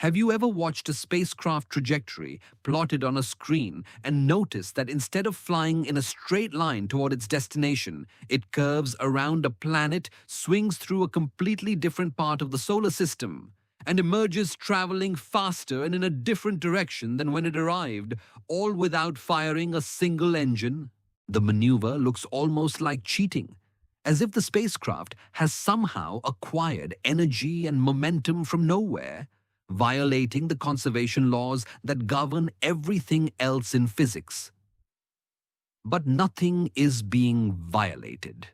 Have you ever watched a spacecraft trajectory plotted on a screen and noticed that instead of flying in a straight line toward its destination, it curves around a planet, swings through a completely different part of the solar system, and emerges traveling faster and in a different direction than when it arrived, all without firing a single engine? The maneuver looks almost like cheating, as if the spacecraft has somehow acquired energy and momentum from nowhere, violating the conservation laws that govern everything else in physics. But nothing is being violated.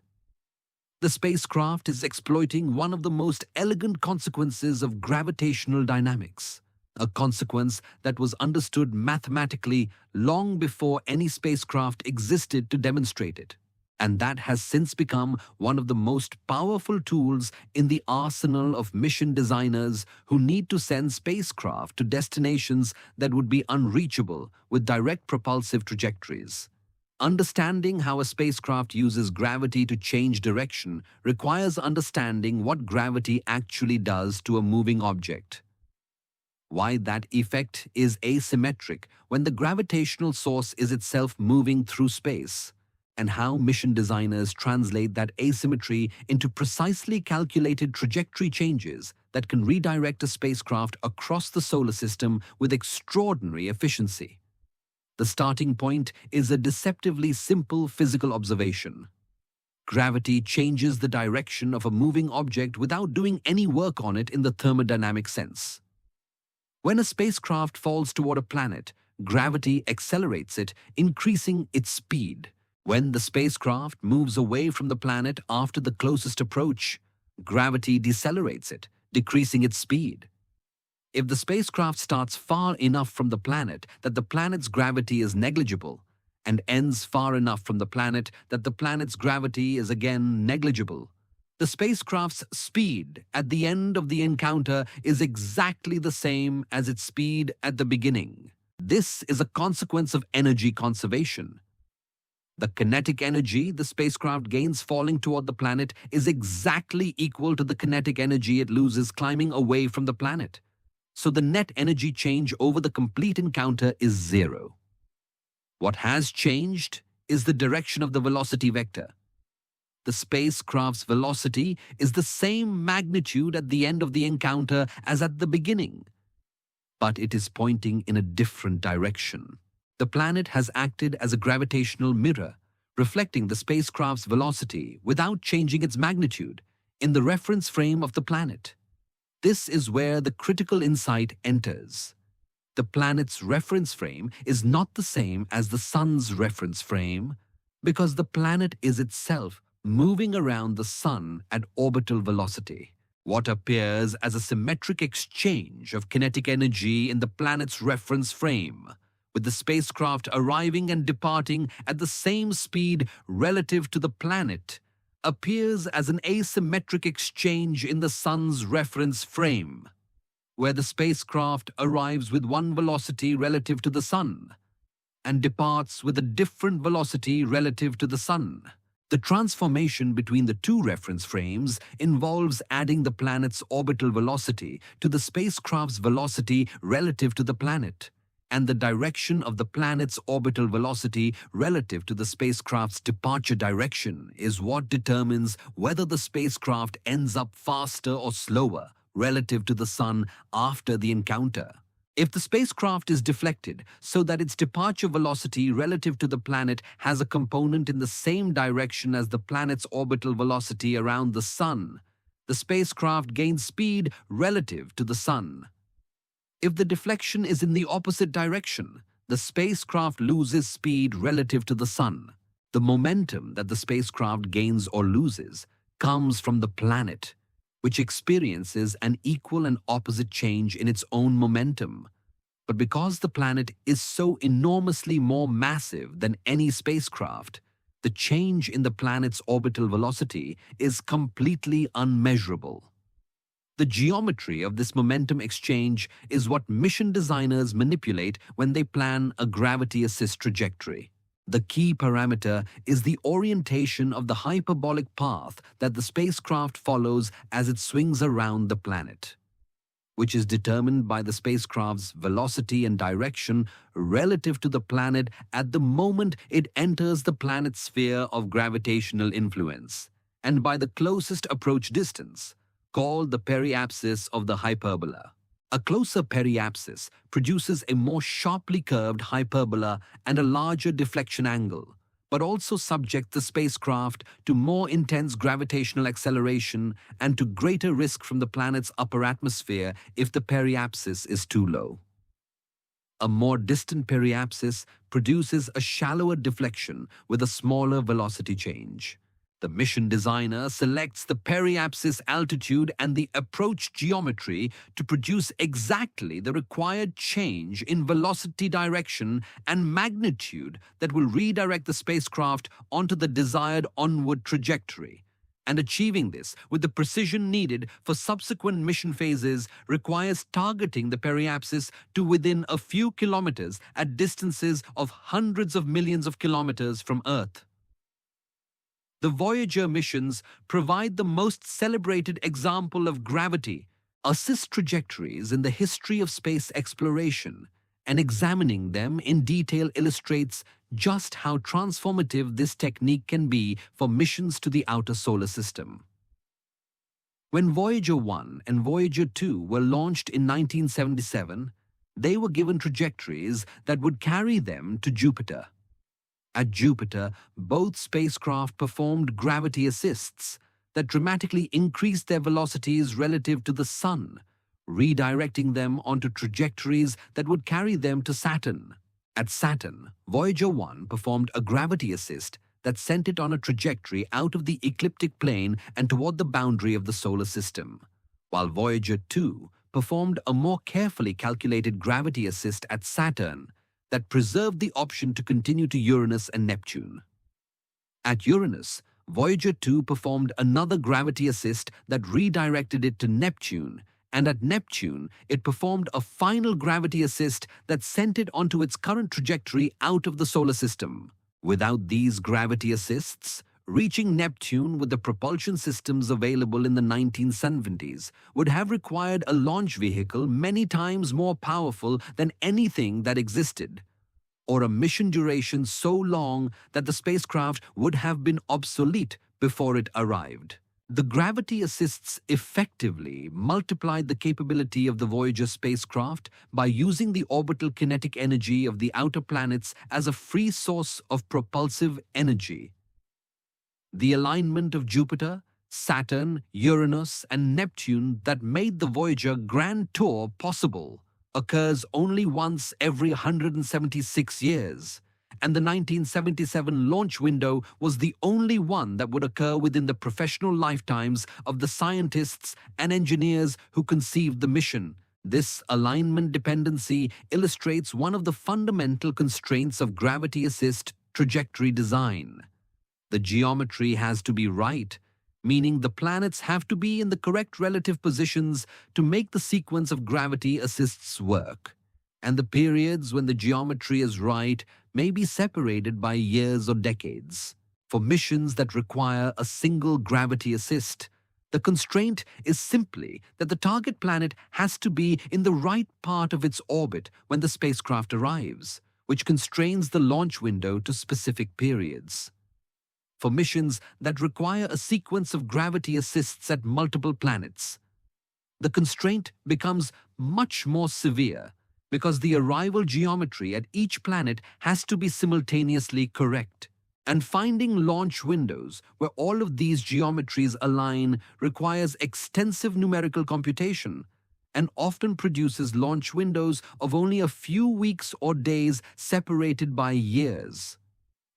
The spacecraft is exploiting one of the most elegant consequences of gravitational dynamics, a consequence that was understood mathematically long before any spacecraft existed to demonstrate it, and that has since become one of the most powerful tools in the arsenal of mission designers who need to send spacecraft to destinations that would be unreachable with direct propulsive trajectories. Understanding how a spacecraft uses gravity to change direction requires understanding what gravity actually does to a moving object, why that effect is asymmetric when the gravitational source is itself moving through space, and how mission designers translate that asymmetry into precisely calculated trajectory changes that can redirect a spacecraft across the solar system with extraordinary efficiency. The starting point is a deceptively simple physical observation. Gravity changes the direction of a moving object without doing any work on it in the thermodynamic sense. When a spacecraft falls toward a planet, gravity accelerates it, increasing its speed. When the spacecraft moves away from the planet after the closest approach, gravity decelerates it, decreasing its speed. If the spacecraft starts far enough from the planet that the planet's gravity is negligible, and ends far enough from the planet that the planet's gravity is again negligible, the spacecraft's speed at the end of the encounter is exactly the same as its speed at the beginning. This is a consequence of energy conservation. The kinetic energy the spacecraft gains falling toward the planet is exactly equal to the kinetic energy it loses climbing away from the planet. So the net energy change over the complete encounter is zero. What has changed is the direction of the velocity vector. The spacecraft's velocity is the same magnitude at the end of the encounter as at the beginning, but it is pointing in a different direction. The planet has acted as a gravitational mirror, reflecting the spacecraft's velocity without changing its magnitude in the reference frame of the planet. This is where the critical insight enters. The planet's reference frame is not the same as the sun's reference frame because the planet is itself moving around the sun at orbital velocity. What appears as a symmetric exchange of kinetic energy in the planet's reference frame, with the spacecraft arriving and departing at the same speed relative to the planet, appears as an asymmetric exchange in the sun's reference frame, where the spacecraft arrives with one velocity relative to the sun and departs with a different velocity relative to the sun. The transformation between the two reference frames involves adding the planet's orbital velocity to the spacecraft's velocity relative to the planet, and the direction of the planet's orbital velocity relative to the spacecraft's departure direction is what determines whether the spacecraft ends up faster or slower relative to the sun after the encounter. If the spacecraft is deflected so that its departure velocity relative to the planet has a component in the same direction as the planet's orbital velocity around the sun, the spacecraft gains speed relative to the sun. If the deflection is in the opposite direction, the spacecraft loses speed relative to the sun. The momentum that the spacecraft gains or loses comes from the planet, which experiences an equal and opposite change in its own momentum. But because the planet is so enormously more massive than any spacecraft, the change in the planet's orbital velocity is completely unmeasurable. The geometry of this momentum exchange is what mission designers manipulate when they plan a gravity assist trajectory. The key parameter is the orientation of the hyperbolic path that the spacecraft follows as it swings around the planet. which is determined by the spacecraft's velocity and direction relative to the planet at the moment it enters the planet's sphere of gravitational influence, and by the closest approach distance, called the periapsis of the hyperbola. A closer periapsis produces a more sharply curved hyperbola and a larger deflection angle, but also subjects the spacecraft to more intense gravitational acceleration and to greater risk from the planet's upper atmosphere if the periapsis is too low. A more distant periapsis produces a shallower deflection with a smaller velocity change. The mission designer selects the periapsis altitude and the approach geometry to produce exactly the required change in velocity direction and magnitude that will redirect the spacecraft onto the desired onward trajectory. And achieving this with the precision needed for subsequent mission phases requires targeting the periapsis to within a few kilometers at distances of hundreds of millions of kilometers from Earth. The Voyager missions provide the most celebrated example of gravity assist trajectories in the history of space exploration, and examining them in detail illustrates just how transformative this technique can be for missions to the outer solar system. When Voyager 1 and Voyager 2 were launched in 1977, they were given trajectories that would carry them to Jupiter. At Jupiter, both spacecraft performed gravity assists that dramatically increased their velocities relative to the Sun, redirecting them onto trajectories that would carry them to Saturn. At Saturn, Voyager 1 performed a gravity assist that sent it on a trajectory out of the ecliptic plane and toward the boundary of the solar system, while Voyager 2 performed a more carefully calculated gravity assist at Saturn that preserved the option to continue to Uranus and Neptune. At Uranus, Voyager 2 performed another gravity assist that redirected it to Neptune, and at Neptune, it performed a final gravity assist that sent it onto its current trajectory out of the solar system. Without these gravity assists, reaching Neptune with the propulsion systems available in the 1970s would have required a launch vehicle many times more powerful than anything that existed, or a mission duration so long that the spacecraft would have been obsolete before it arrived. The gravity assists effectively multiplied the capability of the Voyager spacecraft by using the orbital kinetic energy of the outer planets as a free source of propulsive energy. The alignment of Jupiter, Saturn, Uranus, and Neptune that made the Voyager Grand Tour possible occurs only once every 176 years, and the 1977 launch window was the only one that would occur within the professional lifetimes of the scientists and engineers who conceived the mission. This alignment dependency illustrates one of the fundamental constraints of gravity assist trajectory design. The geometry has to be right, meaning the planets have to be in the correct relative positions to make the sequence of gravity assists work, and the periods when the geometry is right may be separated by years or decades. For missions that require a single gravity assist, the constraint is simply that the target planet has to be in the right part of its orbit when the spacecraft arrives, which constrains the launch window to specific periods. For missions that require a sequence of gravity assists at multiple planets, the constraint becomes much more severe because the arrival geometry at each planet has to be simultaneously correct. And finding launch windows where all of these geometries align requires extensive numerical computation and often produces launch windows of only a few weeks or days separated by years.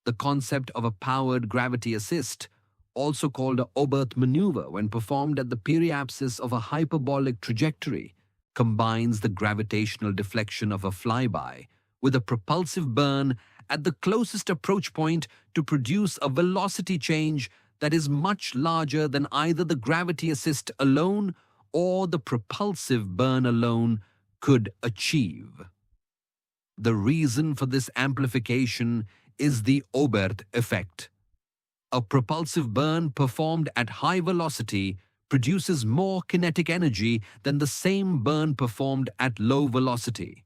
The concept of a powered gravity assist, also called a Oberth maneuver when performed at the periapsis of a hyperbolic trajectory, combines the gravitational deflection of a flyby with a propulsive burn at the closest approach point to produce a velocity change that is much larger than either the gravity assist alone or the propulsive burn alone could achieve. The reason for this amplification is the Oberth effect. A propulsive burn performed at high velocity produces more kinetic energy than the same burn performed at low velocity,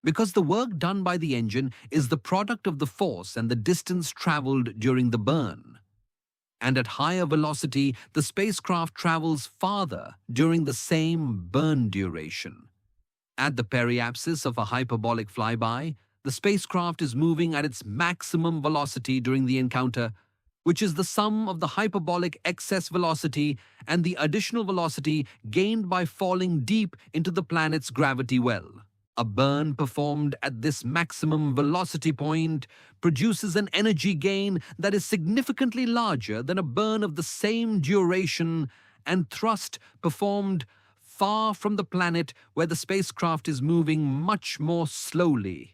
because the work done by the engine is the product of the force and the distance traveled during the burn. And at higher velocity, the spacecraft travels farther during the same burn duration. At the periapsis of a hyperbolic flyby, the spacecraft is moving at its maximum velocity during the encounter, which is the sum of the hyperbolic excess velocity and the additional velocity gained by falling deep into the planet's gravity well. A burn performed at this maximum velocity point produces an energy gain that is significantly larger than a burn of the same duration and thrust performed far from the planet where the spacecraft is moving much more slowly.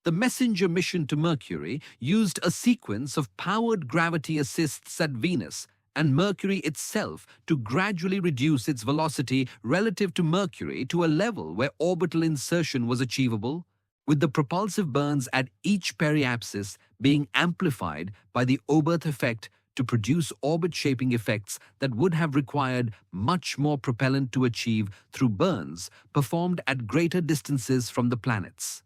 The MESSENGER mission to Mercury used a sequence of powered gravity assists at Venus and Mercury itself to gradually reduce its velocity relative to Mercury to a level where orbital insertion was achievable, with the propulsive burns at each periapsis being amplified by the Oberth effect to produce orbit-shaping effects that would have required much more propellant to achieve through burns performed at greater distances from the planets.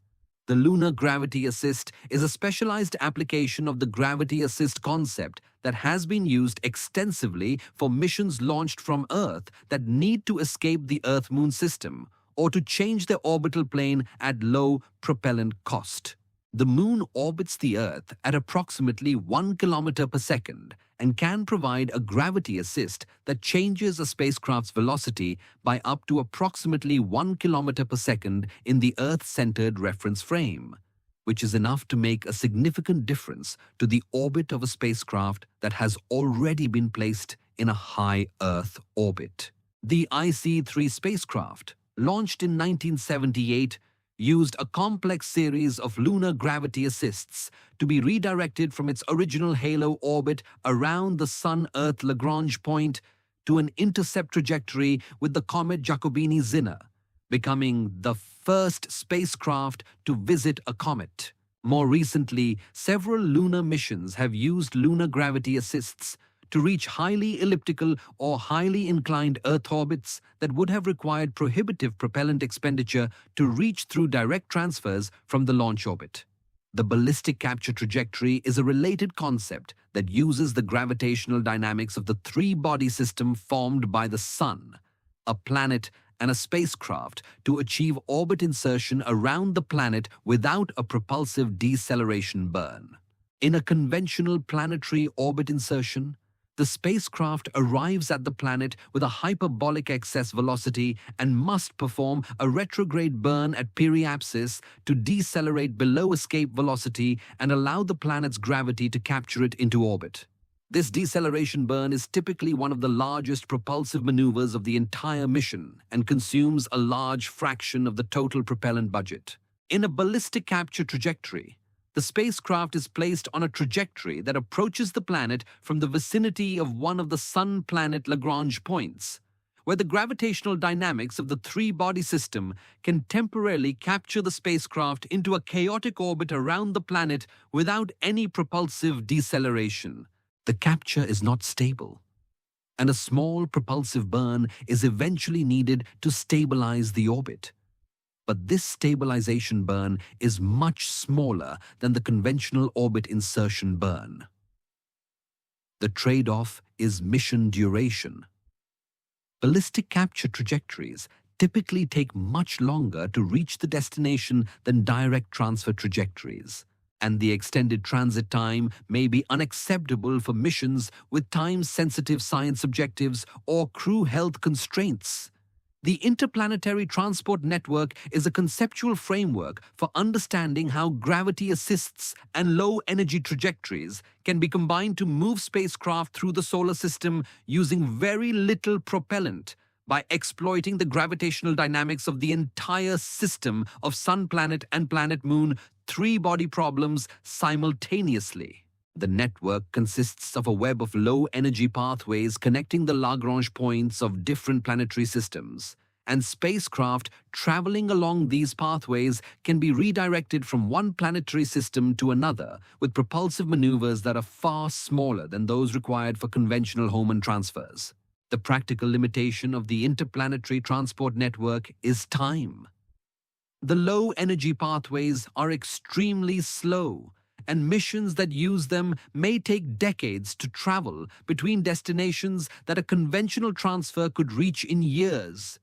The lunar gravity assist is a specialized application of the gravity assist concept that has been used extensively for missions launched from Earth that need to escape the Earth-Moon system or to change their orbital plane at low propellant cost. The Moon orbits the Earth at approximately 1 kilometer per second and can provide a gravity assist that changes a spacecraft's velocity by up to approximately 1 kilometer per second in the Earth-centered reference frame, which is enough to make a significant difference to the orbit of a spacecraft that has already been placed in a high Earth orbit. The IC-3 spacecraft, launched in 1978, used a complex series of lunar gravity assists to be redirected from its original halo orbit around the Sun-Earth Lagrange point to an intercept trajectory with the comet Giacobini-Zinner, becoming the first spacecraft to visit a comet. More recently, several lunar missions have used lunar gravity assists to reach highly elliptical or highly inclined Earth orbits that would have required prohibitive propellant expenditure to reach through direct transfers from the launch orbit. The ballistic capture trajectory is a related concept that uses the gravitational dynamics of the three-body system formed by the Sun, a planet, and a spacecraft to achieve orbit insertion around the planet without a propulsive deceleration burn. In a conventional planetary orbit insertion, the spacecraft arrives at the planet with a hyperbolic excess velocity and must perform a retrograde burn at periapsis to decelerate below escape velocity and allow the planet's gravity to capture it into orbit. This deceleration burn is typically one of the largest propulsive maneuvers of the entire mission and consumes a large fraction of the total propellant budget. In a ballistic capture trajectory, the spacecraft is placed on a trajectory that approaches the planet from the vicinity of one of the Sun-planet Lagrange points, where the gravitational dynamics of the three-body system can temporarily capture the spacecraft into a chaotic orbit around the planet without any propulsive deceleration. The capture is not stable, and a small propulsive burn is eventually needed to stabilize the orbit. But this stabilization burn is much smaller than the conventional orbit insertion burn. The trade-off is mission duration. Ballistic capture trajectories typically take much longer to reach the destination than direct transfer trajectories, and the extended transit time may be unacceptable for missions with time-sensitive science objectives or crew health constraints. The Interplanetary Transport Network is a conceptual framework for understanding how gravity assists and low-energy trajectories can be combined to move spacecraft through the solar system using very little propellant by exploiting the gravitational dynamics of the entire system of Sun-planet and planet-moon three-body problems simultaneously. The network consists of a web of low-energy pathways connecting the Lagrange points of different planetary systems, and spacecraft traveling along these pathways can be redirected from one planetary system to another with propulsive maneuvers that are far smaller than those required for conventional Hohmann transfers. The practical limitation of the interplanetary transport network is time. The low-energy pathways are extremely slow, and missions that use them may take decades to travel between destinations that a conventional transfer could reach in years.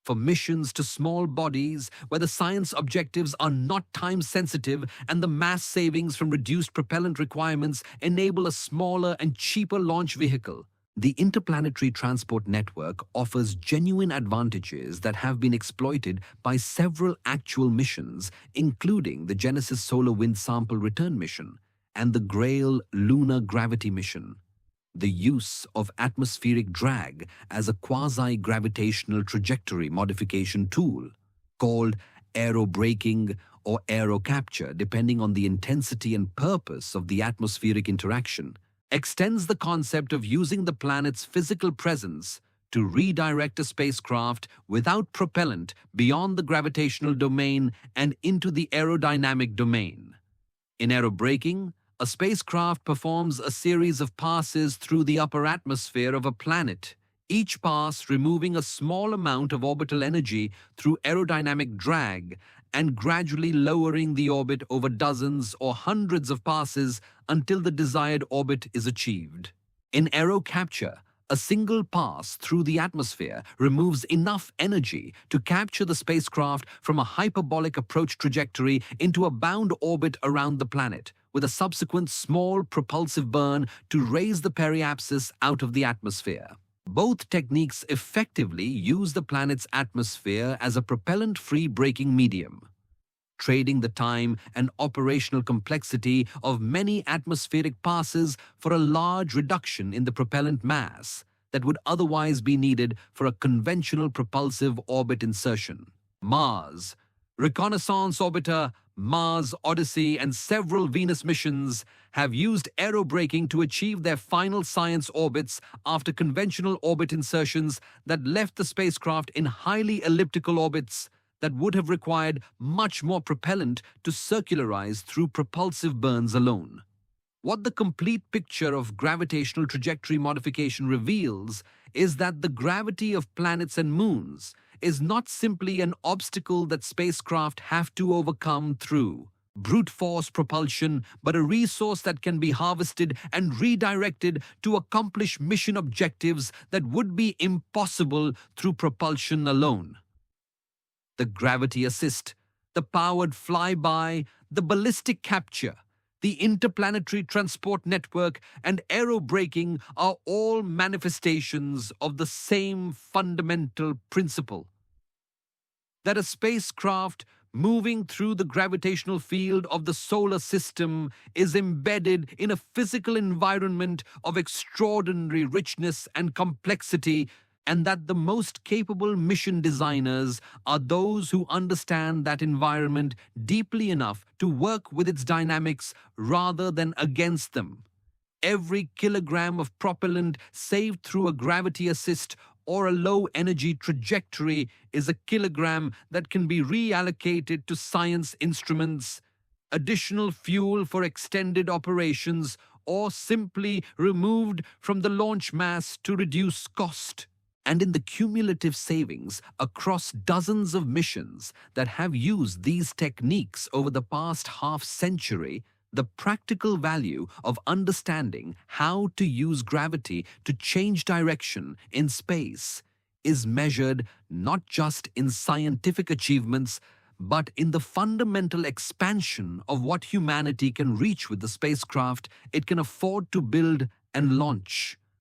For missions to small bodies where the science objectives are not time-sensitive and the mass savings from reduced propellant requirements enable a smaller and cheaper launch vehicle, the interplanetary transport network offers genuine advantages that have been exploited by several actual missions, including the Genesis Solar Wind Sample Return mission and the Grail Lunar Gravity mission. The use of atmospheric drag as a quasi-gravitational trajectory modification tool, called aerobraking or aerocapture depending on the intensity and purpose of the atmospheric interaction, extends the concept of using the planet's physical presence to redirect a spacecraft without propellant beyond the gravitational domain and into the aerodynamic domain. In aerobraking, a spacecraft performs a series of passes through the upper atmosphere of a planet, each pass removing a small amount of orbital energy through aerodynamic drag and gradually lowering the orbit over dozens or hundreds of passes until the desired orbit is achieved. In aerocapture, a single pass through the atmosphere removes enough energy to capture the spacecraft from a hyperbolic approach trajectory into a bound orbit around the planet, with a subsequent small propulsive burn to raise the periapsis out of the atmosphere. Both techniques effectively use the planet's atmosphere as a propellant-free braking medium, trading the time and operational complexity of many atmospheric passes for a large reduction in the propellant mass that would otherwise be needed for a conventional propulsive orbit insertion. Mars, Reconnaissance Orbiter, Mars Odyssey, and several Venus missions have used aerobraking to achieve their final science orbits after conventional orbit insertions that left the spacecraft in highly elliptical orbits that would have required much more propellant to circularize through propulsive burns alone. What the complete picture of gravitational trajectory modification reveals is that the gravity of planets and moons is not simply an obstacle that spacecraft have to overcome through brute force propulsion, but a resource that can be harvested and redirected to accomplish mission objectives that would be impossible through propulsion alone. The gravity assist, the powered flyby, the ballistic capture, the interplanetary transport network, and aerobraking are all manifestations of the same fundamental principle: that a spacecraft moving through the gravitational field of the solar system is embedded in a physical environment of extraordinary richness and complexity, and that the most capable mission designers are those who understand that environment deeply enough to work with its dynamics rather than against them. Every kilogram of propellant saved through a gravity assist or a low-energy trajectory is a kilogram that can be reallocated to science instruments, additional fuel for extended operations, or simply removed from the launch mass to reduce cost. And in the cumulative savings across dozens of missions that have used these techniques over the past half-century, the practical value of understanding how to use gravity to change direction in space is measured not just in scientific achievements, but in the fundamental expansion of what humanity can reach with the spacecraft it can afford to build and launch.